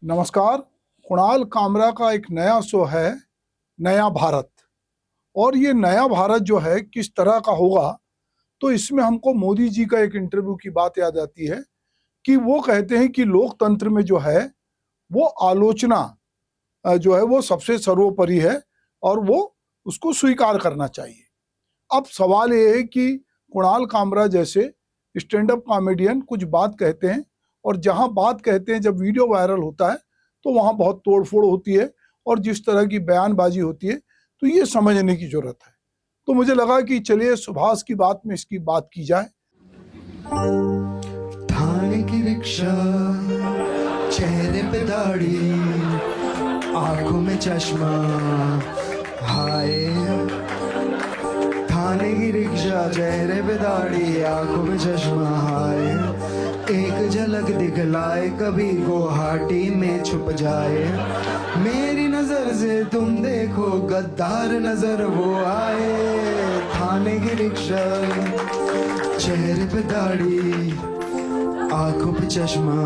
नमस्कार। कुणाल कामरा का एक नया शो है नया भारत। और ये नया भारत जो है किस तरह का होगा, तो इसमें हमको मोदी जी का एक इंटरव्यू की बात याद आती है कि वो कहते हैं कि लोकतंत्र में जो है वो आलोचना जो है वो सबसे सर्वोपरि है और वो उसको स्वीकार करना चाहिए। अब सवाल ये है कि कुणाल कामरा जैसे स्टैंड अप कॉमेडियन कुछ बात कहते हैं और जहां बात कहते हैं जब वीडियो वायरल होता है तो वहां बहुत तोड़फोड़ होती है और जिस तरह की बयानबाजी होती है, तो ये समझने की जरूरत है। तो मुझे लगा कि चलिए सुभाष की बात में इसकी बात की जाए। थाने की रिक्शा, चेहरे पे दाढ़ी, आंखों में चश्मा, हाय। थाने की रिक्शा, चेहरे पे दाढ़ी, आंखों में चश्मा, हाय। एक झलक दिखलाए कभी गुवाहाटी में छुप जाए। मेरी नजर से तुम देखो गद्दार नजर वो आए। थाने की रिक्शा, चेहरे पे दाढ़ी, आंखों पे चश्मा,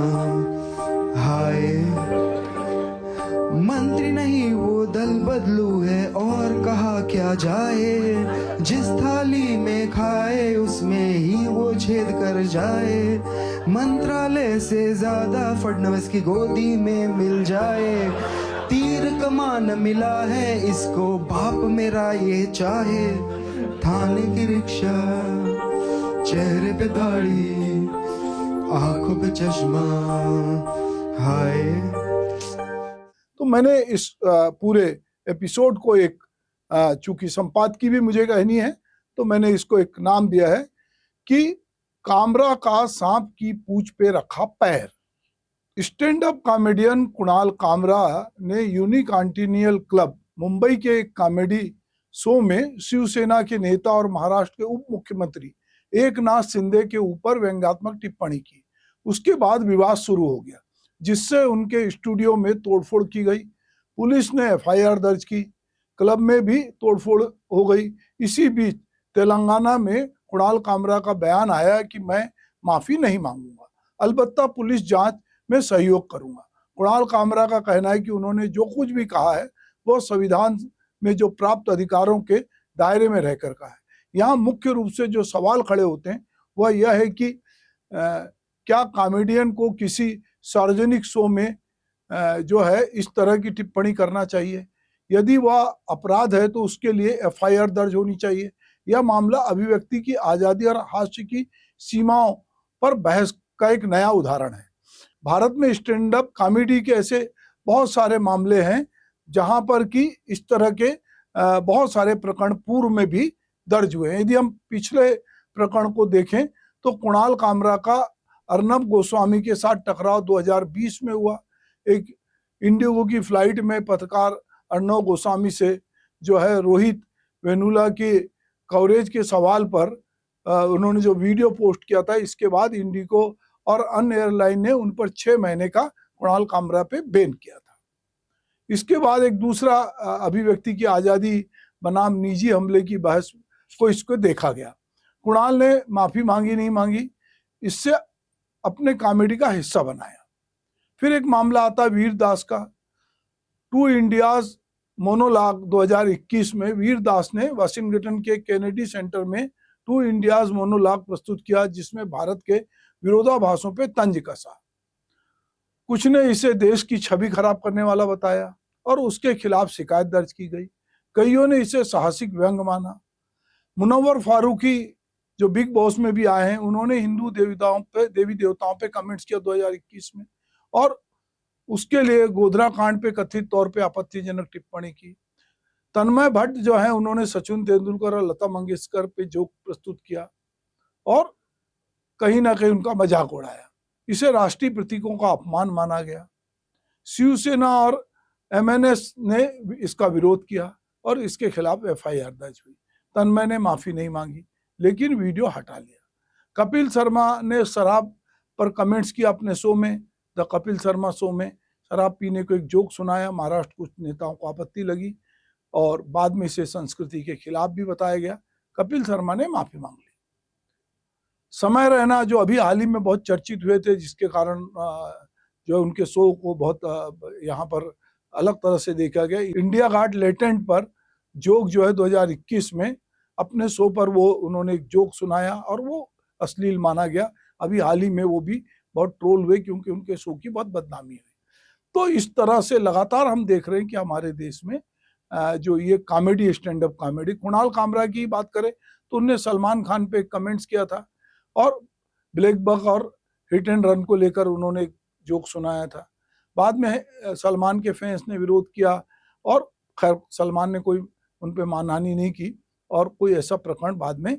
हाय। मंत्री नहीं वो दल बदलू है और कहा क्या जाए। जिस थाली में खाए उसमें ही वो छेद कर जाए। मंत्रालय से ज्यादा फडणवीस की गोदी में मिल जाए। तीर कमान मिला है इसको बाप मेरा ये चाहे। थाने की रिक्शा, चेहरे पे दाढ़ी, आंखों पे चश्मा, हाय। तो मैंने इस पूरे एपिसोड को एक चूंकि संपादकी भी मुझे कहनी है तो मैंने इसको एक नाम दिया है कि कामरा का सांप की पूंछ पे रखा पैर। Stand up comedian Kunal Kamra ने यूनिक एंटीनियल क्लब मुंबई के एक कॉमेडी शो में शिवसेना के नेता और महाराष्ट्र के उप मुख्यमंत्री एकनाथ शिंदे के ऊपर व्यंग्यात्मक टिप्पणी की। उसके बाद विवाद शुरू हो गया जिससे उनके स्टूडियो में तोड़फोड़ की गई। पुलिस ने एफआईआर दर्ज की, क्लब में भी तोड़फोड़ हो गई। इसी बीच तेलंगाना में कुणाल कामरा का बयान आया कि मैं माफी नहीं मांगूंगा, अलबत्ता पुलिस जांच में सहयोग करूंगा। कुणाल कामरा का कहना है कि उन्होंने जो कुछ भी कहा है वह संविधान में जो प्राप्त अधिकारों के दायरे में रहकर कहा है। यहाँ मुख्य रूप से जो सवाल खड़े होते हैं वह यह है कि क्या कॉमेडियन को किसी सार्वजनिक शो में जो है इस तरह की टिप्पणी करना चाहिए। यदि वह अपराध है तो उसके लिए एफआईआर दर्ज होनी चाहिए। यह मामला अभिव्यक्ति की आजादी और हास्य की सीमाओं पर बहस का एक नया उदाहरण है। भारत में स्टैंड अप कॉमेडी के ऐसे बहुत सारे मामले हैं जहां पर कि इस तरह के बहुत सारे प्रकरण पूर्व में भी दर्ज हुए हैं। यदि हम पिछले प्रकरण को देखें तो कुणाल कामरा का अर्नब गोस्वामी के साथ टकराव 2020 में हुआ। एक इंडिगो की फ्लाइट में पत्रकार अर्नब गोस्वामी से जो है रोहित वेमुला के कवरेज के सवाल पर उन्होंने जो वीडियो पोस्ट किया था, इसके बाद इंडिगो और अन्य एयरलाइन ने उन पर 6 महीने का कुणाल कामरा पे बैन किया था। इसके बाद एक दूसरा अभिव्यक्ति की आजादी बनाम निजी हमले की बहस को इसको देखा गया। कुणाल ने माफी मांगी नहीं मांगी, इससे अपने कॉमेडी का हिस्सा बनाया। फिर एक मामला आता वीर दास का। टू इंडियाज मोनोलॉग 2021 में वीर दास ने वाशिंगटन के केनेडी सेंटर में टू इंडियाज मोनोलॉग प्रस्तुत किया जिसमें भारत के विरोधाभासों पे तंज कसा। कुछ ने इसे देश की छवि खराब करने वाला बताया और उसके खिलाफ शिकायत दर्ज की गई। कईयों ने इसे साहसिक व्यंग माना। मुनव्वर फारूकी जो बिग बॉस में भी आए हैं, उन्होंने हिंदू देवी देवताओं पे कमेंट्स किया 2021 में और उसके लिए गोधरा कांड पे कथित तौर पे आपत्तिजनक टिप्पणी की। तन्मय भट्ट जो है उन्होंने सचिन तेंदुलकर और लता मंगेशकर पे जोक प्रस्तुत किया और कहीं ना कहीं उनका मजाक उड़ाया। इसे राष्ट्रीय प्रतीकों का अपमान माना गया। शिवसेना और एमएनएस ने इसका विरोध किया और इसके खिलाफ एफआईआर दर्ज हुई। तन्मय ने माफी नहीं मांगी लेकिन वीडियो हटा लिया। कपिल शर्मा ने शराब पर कमेंट्स किया अपने शो में, द कपिल शर्मा शो में शराब पीने को एक जोक सुनाया। महाराष्ट्र कुछ नेताओं को आपत्ति लगी और बाद में इसे संस्कृति के खिलाफ भी बताया गया। कपिल शर्मा ने माफी मांग ली। समय रैना जो अभी हाल ही में बहुत चर्चित हुए थे, जिसके कारण जो है उनके शो को बहुत यहाँ पर अलग तरह से देखा गया। इंडिया घाट लेटेंट पर जोक जो है 2021 में अपने शो पर वो उन्होंने एक जोक सुनाया और वो अश्लील माना गया। अभी हाल ही में वो भी बहुत ट्रोल हुए क्योंकि उनके शो की बहुत बदनामी हुई। तो इस तरह से लगातार हम देख रहे हैं कि हमारे देश में जो ये comedy, stand up comedy, Kunal Kamra की बात करें तो उनने सलमान खान पे कमेंट्स किया था और ब्लैक बक और हिट एंड रन को लेकर उन्होंने जोक सुनाया था। बाद में सलमान के फैंस ने विरोध किया और खैर सलमान ने कोई उन पे मानहानि नहीं की और कोई ऐसा प्रकरण बाद में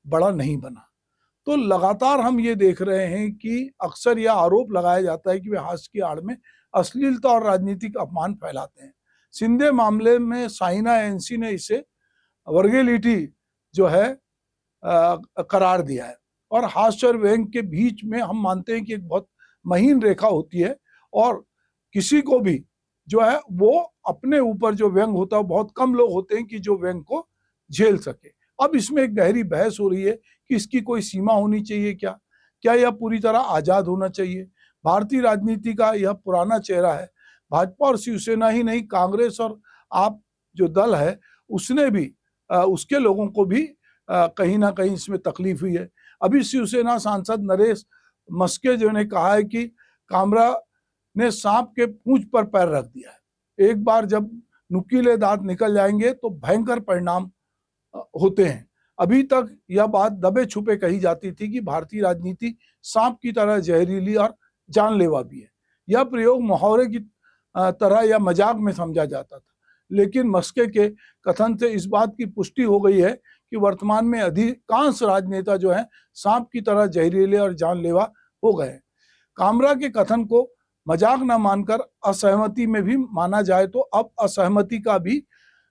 बड़ा नहीं बना। तो लगातार हम ये देख रहे हैं कि अक्सर यह आरोप लगाया जाता है कि वे हास्य की आड़ में अश्लीलता और राजनीतिक अपमान फैलाते हैं। सिंधे मामले में साइना एनसी ने इसे वर्गेलिटी जो है करार दिया है और हास्य और व्यंग के बीच में हम मानते हैं कि एक बहुत महीन रेखा होती है और किसी को भी जो है वो अपने ऊपर जो व्यंग होता है, बहुत कम लोग होते हैं कि जो व्यंग को झेल सके। अब इसमें एक गहरी बहस हो रही है कि इसकी कोई सीमा होनी चाहिए क्या यह पूरी तरह आजाद होना चाहिए। भारतीय राजनीति का यह पुराना चेहरा है। भाजपा और शिवसेना ही नहीं, कांग्रेस और आप जो दल है उसने भी उसके लोगों को भी कहीं ना कहीं इसमें तकलीफ हुई है। अभी शिवसेना सांसद नरेश मस्के जो ने कहा है कि कामरा ने सांप के पूंछ पर पैर रख दिया है। एक बार जब नुकीले दांत निकल जाएंगे तो भयंकर परिणाम होते हैं। अभी तक यह बात दबे छुपे कही जाती थी कि भारतीय राजनीति सांप की तरह जहरीली और जानलेवा भी है। यह प्रयोग मुहावरे की तरह या मजाक में समझा जाता था, लेकिन मस्के के कथन से इस बात की पुष्टि हो गई है कि वर्तमान में अधिकांश राजनेता जो हैं सांप की तरह जहरीले और जानलेवा हो गए हैं। कामरा के कथन को मजाक न मानकर असहमति में भी माना जाए तो अब असहमति का भी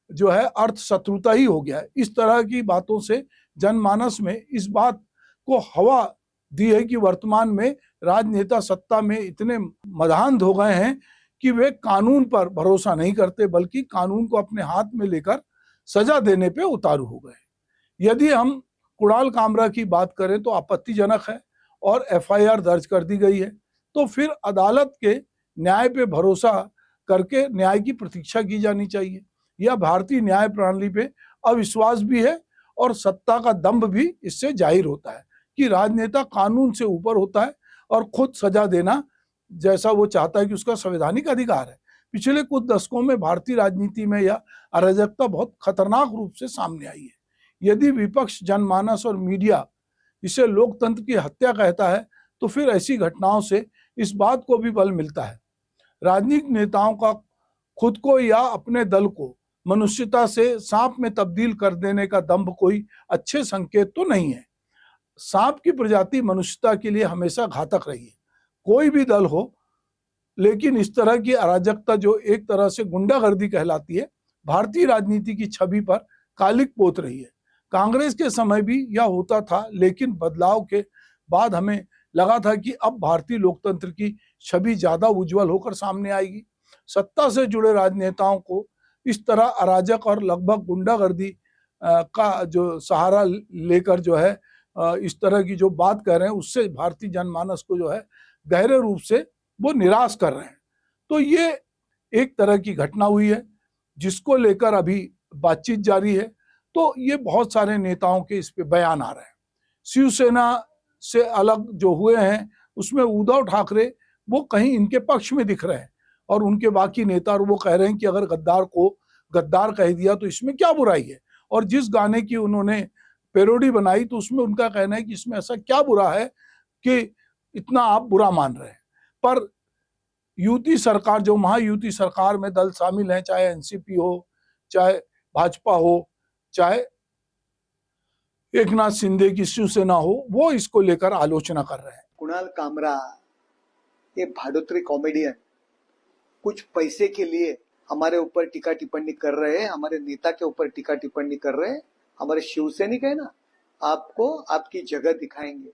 जो है अर्थ शत्रुता ही हो गया है। इस तरह की बातों से जनमानस में इस बात को हवा दी है कि वर्तमान में राजनेता सत्ता में इतने मदान्ध हो गए हैं कि वे कानून पर भरोसा नहीं करते बल्कि कानून को अपने हाथ में लेकर सजा देने पे उतारू हो गए। यदि हम कुणाल कामरा की बात करें तो आपत्तिजनक है और एफआईआर दर्ज कर दी गई है, तो फिर अदालत के न्याय पे भरोसा करके न्याय की प्रतीक्षा की जानी चाहिए। यह भारतीय न्याय प्रणाली पे अविश्वास भी है और सत्ता का दंभ भी इससे जाहिर होता है कि राजनेता कानून से ऊपर होता है और खुद सजा देना जैसा वो चाहता है कि उसका संवैधानिक अधिकार है। पिछले कुछ दशकों में भारतीय राजनीति में यह अराजकता बहुत खतरनाक रूप से सामने आई है। यदि विपक्ष, जनमानस और मीडिया इसे लोकतंत्र की हत्या कहता है तो फिर ऐसी घटनाओं से इस बात को भी बल मिलता है। राजनीतिक नेताओं का खुद को या अपने दल को मनुष्यता से सांप में तब्दील कर देने का दंभ कोई अच्छे संकेत तो नहीं है। सांप की प्रजाति मनुष्यता के लिए हमेशा घातक रही है, कोई भी दल हो, लेकिन इस तरह की अराजकता जो एक तरह से गुंडागर्दी कहलाती है, भारतीय राजनीति की छवि पर कालिक पोत रही है। कांग्रेस के समय भी यह होता था, लेकिन बदलाव के बाद हमें लगा था कि अब भारतीय लोकतंत्र की छवि ज्यादा उज्जवल होकर सामने आएगी। सत्ता से जुड़े राजनेताओं को इस तरह अराजक और लगभग गुंडागर्दी का जो सहारा लेकर जो है इस तरह की जो बात कर रहे हैं, उससे भारतीय जनमानस को जो है गहरे रूप से वो निराश कर रहे हैं। तो ये एक तरह की घटना हुई है जिसको लेकर अभी बातचीत जारी है। तो ये बहुत सारे नेताओं के इस पे बयान आ रहे हैं। शिवसेना से अलग जो हुए हैं उसमें उद्धव ठाकरे वो कहीं इनके पक्ष में दिख रहे हैं और उनके बाकी नेता और वो कह रहे हैं कि अगर गद्दार को गद्दार कह दिया तो इसमें क्या बुराई है। और जिस गाने की उन्होंने पैरोडी बनाई तो उसमें उनका कहना है कि इसमें ऐसा क्या बुरा है कि इतना आप बुरा मान रहे हैं। पर युति सरकार, जो महायुति सरकार में दल शामिल हैं, चाहे एनसीपी हो, चाहे भाजपा हो, चाहे एक नाथ शिंदे की शिवसेना हो, वो इसको लेकर आलोचना कर रहे हैं। कुणाल कामरा ये भाडोत्री कॉमेडियन कुछ पैसे के लिए हमारे ऊपर टीका टिप्पणी कर रहे हैं, हमारे नेता के ऊपर टीका टिप्पणी कर रहे हैं। हमारे शिवसैनिक है ना, आपको आपकी जगह दिखाएंगे।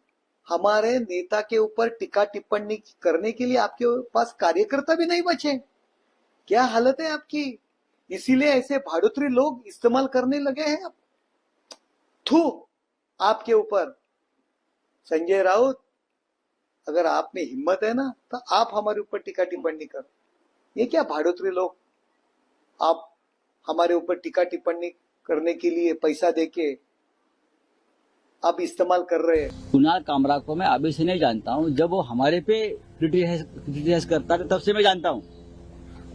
हमारे नेता के ऊपर टीका टिप्पणी करने के लिए आपके पास कार्यकर्ता भी नहीं बचे। क्या हालत है आपकी, इसीलिए ऐसे भाडोत्री लोग इस्तेमाल करने लगे हैं। थू आपके ऊपर। संजय राउत, अगर आप में हिम्मत है ना तो आप हमारे ऊपर टीका टिप्पणी करो। ये क्या भाड़ोत्री लोग आप हमारे ऊपर टीका टिप्पणी करने के लिए पैसा देके आप इस्तेमाल कर रहे हैं। कुणाल कामरा को मैं अभी से नहीं जानता हूँ, जब वो हमारे पे क्रिटिसाइज करता था तब से मैं जानता हूँ।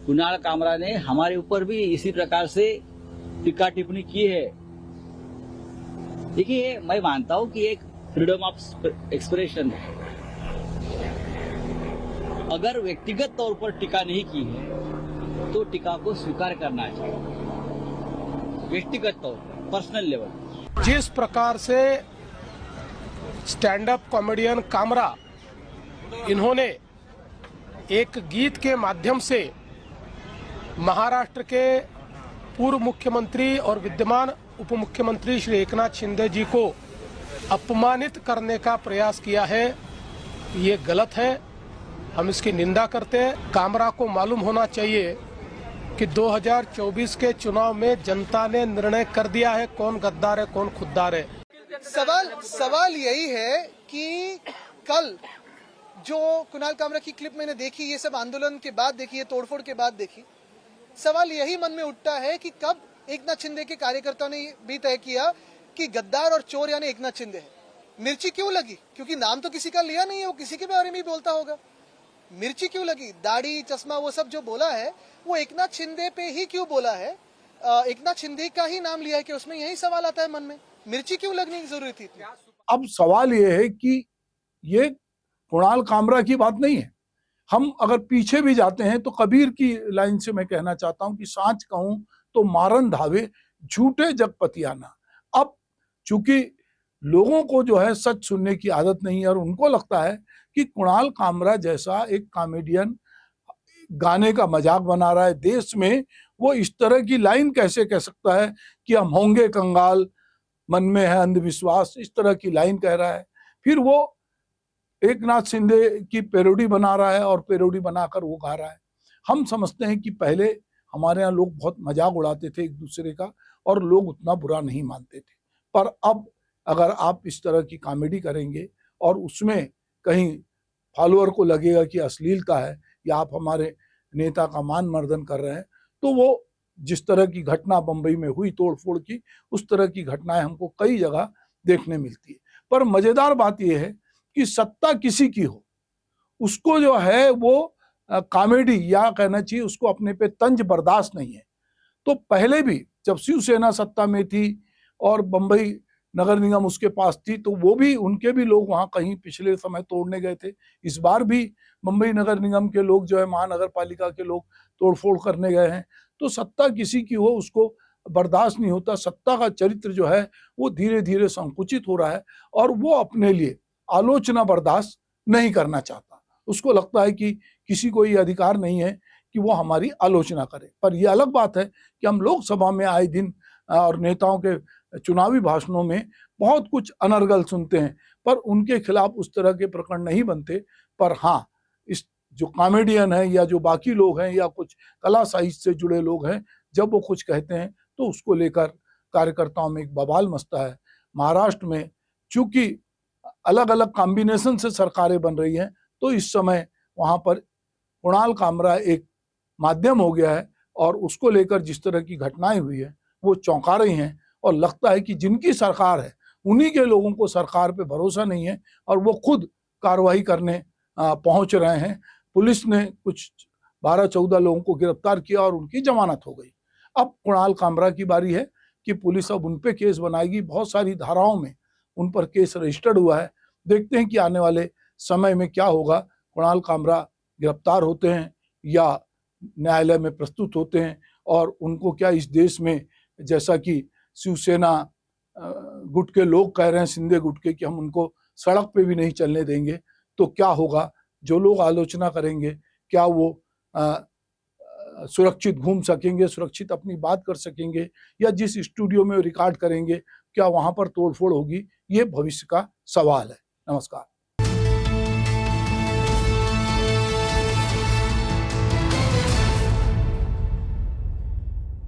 कुणाल कामरा ने हमारे ऊपर भी इसी प्रकार से टीका टिप्पणी की है। देखिए, मैं मानता हूँ कि एक फ्रीडम ऑफ एक्सप्रेशन है। अगर व्यक्तिगत तौर पर टीका नहीं की है तो टीका को स्वीकार करना चाहिए, व्यक्तिगत तौर पर, पर्सनल लेवल। जिस प्रकार से स्टैंड अप कॉमेडियन कामरा इन्होंने एक गीत के माध्यम से महाराष्ट्र के पूर्व मुख्यमंत्री और विद्यमान उप मुख्यमंत्री श्री एकनाथ शिंदे जी को अपमानित करने का प्रयास किया है, ये गलत है। हम इसकी निंदा करते हैं। कामरा को मालूम होना चाहिए कि 2024 के चुनाव में जनता ने निर्णय कर दिया है कौन गद्दार है कौन खुद्दार है। सवाल यही है कि कल जो कुणाल कामरा की क्लिप मैंने देखी, ये सब आंदोलन के बाद देखी, ये तोड़फोड़ के बाद देखी, सवाल यही मन में उठता है कि कब एकनाथ शिंदे के कार्यकर्ताओं ने भी तय किया कि गद्दार और चोर यानी एकनाथ शिंदे है। मिर्ची क्यों लगी? क्योंकि नाम तो किसी का लिया नहीं है, वो किसी के बारे में ही बोलता होगा। मिर्ची क्यों लगी? दाढ़ी चश्मा वो सब जो बोला है वो एकनाथ शिंदे पे ही क्यों बोला है? एकनाथ शिंदे का ही नाम लिया है कि उसमें यही सवाल आता है मन में, मिर्ची क्यों लगने की जरूरत थी? अब सवाल ये है कि ये कुणाल कामरा की बात नहीं है। हम अगर पीछे भी जाते हैं तो कबीर की लाइन से मैं कहना चाहता हूं कि सांच कहूं तो मारन धावे झूठे जगपतियाना। अब चूंकि लोगों को जो है सच सुनने की आदत नहीं है और उनको लगता है कि कुणाल कामरा जैसा एक कॉमेडियन गाने का मजाक बना रहा है देश में, वो इस तरह की लाइन कैसे कह सकता है कि हम होंगे कंगाल, मन में है अंधविश्वास, इस तरह की लाइन कह रहा है। फिर वो एकनाथ शिंदे की पैरोडी बना रहा है और पैरोडी बनाकर वो गा रहा है। हम समझते हैं कि पहले हमारे यहाँ लोग बहुत मजाक उड़ाते थे एक दूसरे का और लोग उतना बुरा नहीं मानते थे, पर अब अगर आप इस तरह की कॉमेडी करेंगे और उसमें कहीं फॉलोअर को लगेगा कि अश्लीलता है या आप हमारे नेता का मान मर्दन कर रहे हैं, तो वो जिस तरह की घटना बंबई में हुई तोड़फोड़ की, उस तरह की घटनाएं हमको कई जगह देखने मिलती है। पर मजेदार बात यह है कि सत्ता किसी की हो, उसको जो है वो कॉमेडी या कहना चाहिए उसको अपने पे तंज बर्दाश्त नहीं है। तो पहले भी जब शिवसेना सत्ता में थी और बंबई नगर निगम उसके पास थी, तो वो भी उनके भी लोग वहां कहीं पिछले समय तोड़ने गए थे। इस बार भी बंबई नगर निगम के लोग जो है, महानगर पालिका के लोग तोड़फोड़ करने गए हैं। तो सत्ता किसी की हो उसको बर्दाश्त नहीं होता। सत्ता का चरित्र जो है वो धीरे धीरे संकुचित हो रहा है और वो अपने लिए आलोचना बर्दाश्त नहीं करना चाहता। उसको लगता है कि किसी को ये अधिकार नहीं है कि वो हमारी आलोचना करे। पर यह अलग बात है कि हम लोकसभा में आए दिन और नेताओं के चुनावी भाषणों में बहुत कुछ अनर्गल सुनते हैं, पर उनके खिलाफ उस तरह के प्रकरण नहीं बनते। पर हाँ, इस जो कॉमेडियन है या जो बाकी लोग हैं या कुछ कला साहित्य से जुड़े लोग हैं, जब वो कुछ कहते हैं तो उसको लेकर कार्यकर्ताओं में एक बवाल मचता है। महाराष्ट्र में चूंकि अलग अलग कॉम्बिनेशन से सरकारें बन रही हैं, तो इस समय वहां पर कुणाल कामरा एक माध्यम हो गया है और उसको लेकर जिस तरह की घटनाएं हुई है वो चौंका रही हैं। और लगता है कि जिनकी सरकार है उन्हीं के लोगों को सरकार पे भरोसा नहीं है और वो खुद कार्रवाई करने पहुंच रहे हैं। पुलिस ने कुछ 12-14 लोगों को गिरफ्तार किया और उनकी जमानत हो गई। अब कुणाल कामरा की बारी है कि पुलिस अब उन पे केस बनाएगी। बहुत सारी धाराओं में उन पर केस रजिस्टर्ड हुआ है। देखते हैं कि आने वाले समय में क्या होगा। कुणाल कामरा गिरफ्तार होते हैं या न्यायालय में प्रस्तुत होते हैं और उनको क्या इस देश में, जैसा कि शिवसेना गुट के लोग कह रहे हैं, शिंदे गुट के, कि हम उनको सड़क पे भी नहीं चलने देंगे, तो क्या होगा? जो लोग आलोचना करेंगे क्या वो सुरक्षित घूम सकेंगे, सुरक्षित अपनी बात कर सकेंगे, या जिस स्टूडियो में रिकॉर्ड करेंगे क्या वहां पर तोड़फोड़ होगी? ये भविष्य का सवाल है। नमस्कार।